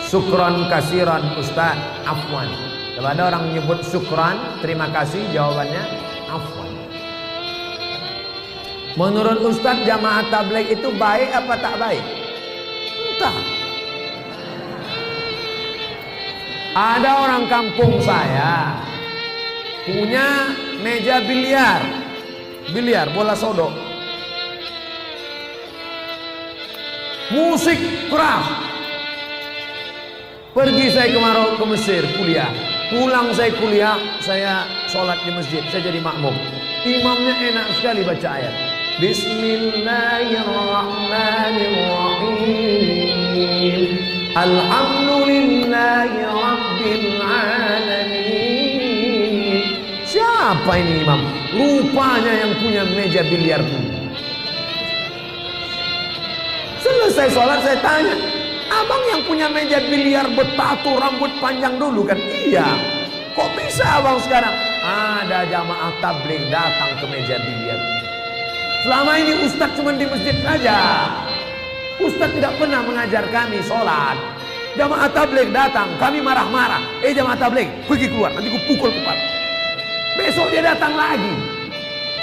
Syukron kasiran Ustaz, afwan. Kalau ada orang menyebut syukran, terima kasih, jawabannya afwan. Menurut Ustaz, jamaah tabligh itu baik apa tak baik? Entah. Ada orang kampung saya punya meja biliar, bola sodok, musik keras. Pergi saya ke Mesir kuliah, pulang saya kuliah, saya sholat di masjid, saya jadi makmum. Imamnya enak sekali baca ayat Bismillahirrahmanirrahim, Alhamdulillahi Rabbil Alamin. Siapa ini imam? Rupanya yang punya meja biliar pun. Selesai sholat saya tanya, abang yang punya meja biliar bertato rambut panjang dulu kan? Iya. Kok bisa abang sekarang? Ada jamaah tabligh datang ke meja biliar. Selama ini Ustadz cuma di masjid saja. Ustadz tidak pernah mengajar kami sholat. Jamaah tabligh datang, kami marah-marah. Jamaah tabligh, pergi keluar, nanti ku pukul kepala. Besok dia datang lagi.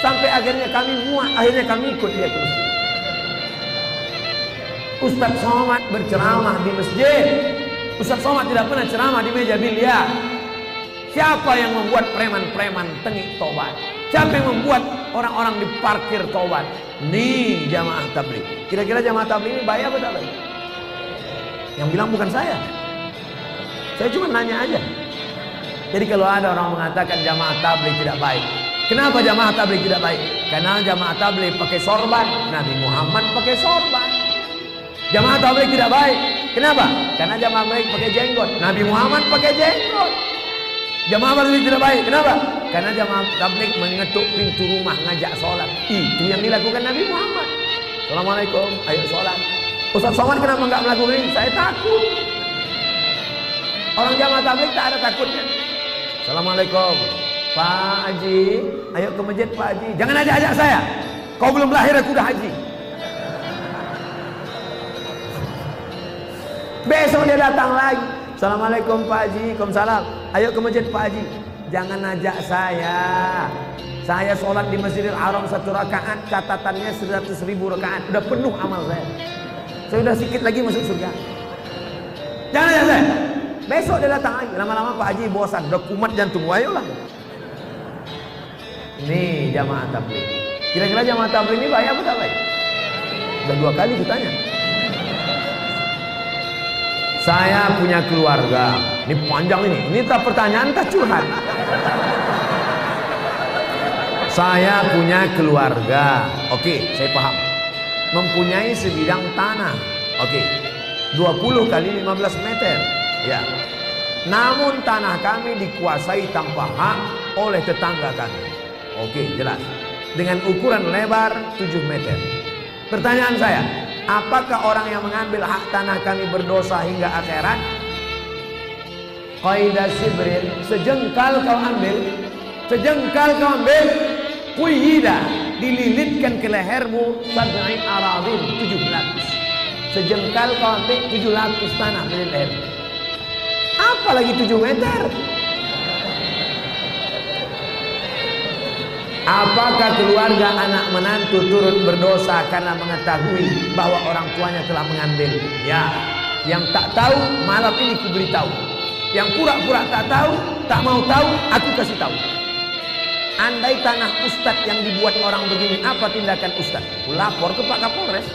Sampai akhirnya kami muak, akhirnya kami ikut dia ke masjid. Ustadz Somad berceramah di masjid. Ustadz Somad tidak pernah ceramah di meja biliar. Siapa yang membuat preman-preman tengik tobat? Siapa yang membuat orang-orang di parkir tobat? Nih jamaah tabligh. Kira-kira jamaah tabligh ini baik apa tak baik? Yang bilang bukan saya. Saya cuma nanya aja. Jadi kalau ada orang mengatakan jamaah tabligh tidak baik, kenapa jamaah tabligh tidak baik? Karena jamaah tabligh pakai sorban, Nabi Muhammad pakai sorban. Jamaah tabligh tidak baik. Kenapa? Karena jamaah tabligh pakai jenggot, Nabi Muhammad pakai jenggot. Jamaah tabligh tidak baik. Kenapa? Karena jamaah tabligh mengetuk pintu rumah ngajak sholat. Itu yang dilakukan Nabi Muhammad. Assalamualaikum, ayo sholat. Ustaz Somad kenapa enggak melakukan ini? Saya takut. Orang jamaah tabligh tak ada takutnya. Assalamualaikum, Pak Haji, ayo ke masjid Pak Haji. Jangan ajak-ajak saya. Kau belum lahir aku udah haji. Besok dia datang lagi. Assalamualaikum Pak Haji, Waalaikumsalam. Ayo ke masjid Pak Haji. Jangan ajak saya. Saya sholat di Masjidil Haram 1 rakaat, catatannya 100.000 rakaat. Udah penuh amal saya. Saya udah sedikit lagi masuk surga. Jangan ajak saya. Besok dia datang lagi. Lama-lama Pak Haji bosan, udah kumat jantung. Ayolah. Nih jamaah tabligh. Kira-kira jamaah tabligh ini baik apa tak baik? Udah 2 kali ditanya. Saya punya keluarga. Ini panjang ini. Ini tak pertanyaan, tak curhat. Saya punya keluarga. Oke, saya paham. Mempunyai sebidang tanah. Oke. 20 kali 15 meter. Ya. Namun tanah kami dikuasai tanpa hak oleh tetangga kami. Oke, jelas. Dengan ukuran lebar 7 meter. Pertanyaan saya, apakah orang yang mengambil hak tanah kami berdosa hingga akhirat? Qaidah sibrin, sejengkal kau ambil, quyida, dililitkan ke lehermu sab'in aradin, 7 lapis. Sejengkal kau ambil 7 lapis tanah dari leher. Apalagi 7 meter? Apakah keluarga anak menantu turut berdosa karena mengetahui bahwa orang tuanya telah mengambil? Ya, yang tak tahu malam ini ku beritahu. Yang pura-pura tak tahu, tak mau tahu, aku kasih tahu. Andai tanah ustadz yang dibuat orang begini, apa tindakan ustadz? Ku lapor ke Pak Kapolres.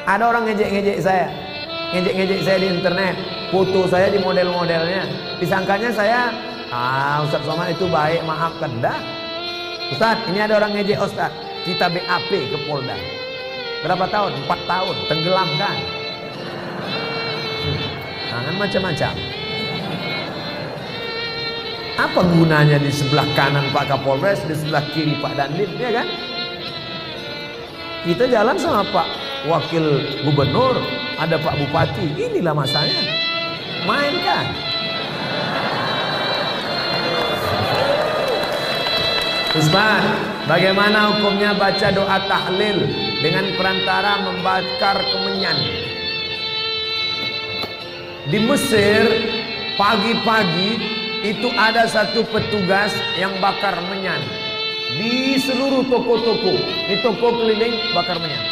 Ada orang ngejek-ngejek saya di internet, foto saya di model-modelnya. Disangkanya saya Ustaz Somad itu baik, maafkan. Dah Ustaz, ini ada orang ngejek Ustaz, kita BAP ke Polda. Berapa tahun? 4 tahun, tenggelamkan. Jangan macam-macam. Apa gunanya di sebelah kanan Pak Kapolres, di sebelah kiri Pak Dandim, ya kan? Kita jalan sama Pak Wakil Gubernur, ada Pak Bupati, inilah masanya. Mainkan. Ustaz, bagaimana hukumnya baca doa tahlil dengan perantara membakar kemenyan? Di Mesir pagi-pagi itu ada satu petugas yang bakar menyan di seluruh toko-toko. Di toko keliling bakar menyan.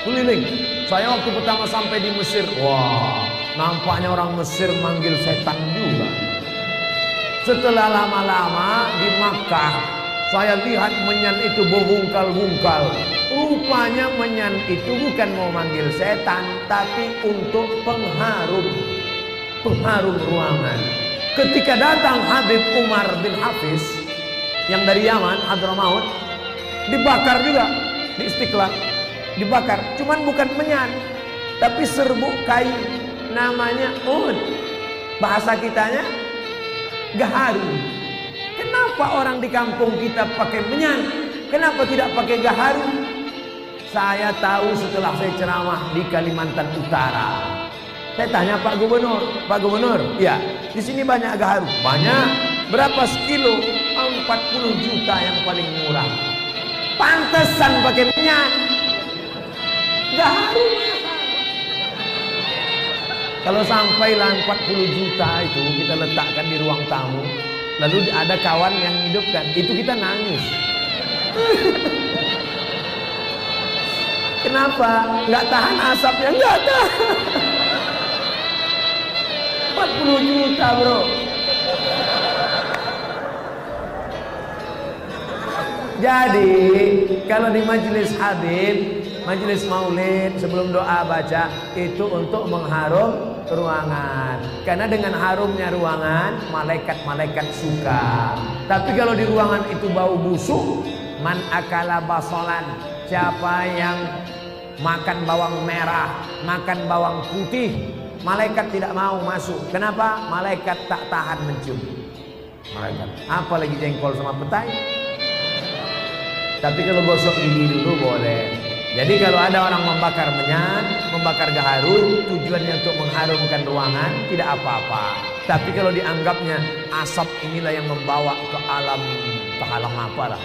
Keliling. Saya waktu pertama sampai di Mesir, wah, nampaknya orang Mesir manggil setan juga. Setelah lama-lama di Makkah, saya lihat menyan itu berbungkal-bungkal. Rupanya menyan itu bukan mau manggil setan, tapi untuk pengharum ruangan. Ketika datang Habib Umar bin Hafiz yang dari Yaman, Hadramaut, dibakar juga di Istiqlal. Dibakar, cuman bukan menyan, tapi serbuk kayu, namanya ud. Bahasa kitanya gaharu. Kenapa orang di kampung kita pakai menyan? Kenapa tidak pakai gaharu? Saya tahu setelah saya ceramah di Kalimantan Utara. Saya tanya Pak Gubernur, ya, di sini banyak gaharu. Banyak. Berapa sekilo? 40 juta yang paling murah. Pantesan pakai menyan. Gaharu. Kalau sampailah 40 juta itu kita letakkan di ruang tamu, lalu ada kawan yang hidupkan, itu kita nangis. Kenapa? Nggak tahan asapnya, nggak tahan. 40 juta bro. Jadi kalau di majelis Habib, majelis maulid, sebelum doa baca itu untuk mengharum ruangan. Karena dengan harumnya ruangan, malaikat-malaikat suka. Tapi kalau di ruangan itu bau busuk, man akala basolan, siapa yang makan bawang merah, makan bawang putih, malaikat tidak mau masuk. Kenapa? Malaikat tak tahan mencium. Malaikat. Apalagi jengkol sama petai. Tapi kalau gosok gigi dulu boleh. Jadi kalau ada orang membakar menyan, membakar gaharu, tujuannya untuk mengharumkan ruangan, tidak apa-apa. Tapi kalau dianggapnya asap inilah yang membawa ke alam apa lah.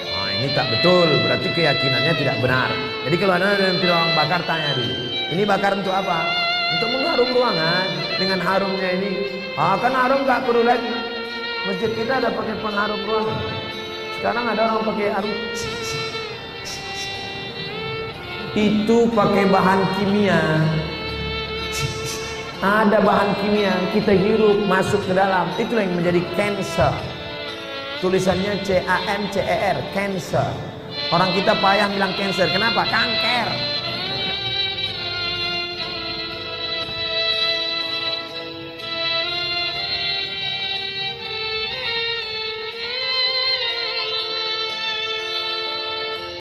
Nah, ini tak betul, berarti keyakinannya tidak benar. Jadi kalau ada yang tidak orang bakar, tanya dulu. Ini bakar untuk apa? Untuk mengharum ruangan. Dengan harumnya ini, kan harum gak perlu lagi. Masjid kita ada pakai pengharum ruangan. Sekarang ada orang pakai harum. Itu pakai bahan kimia. Ada bahan kimia kita hirup masuk ke dalam, itulah yang menjadi cancer. Tulisannya CANCER, cancer. Orang kita payah bilang cancer. Kenapa? Kanker.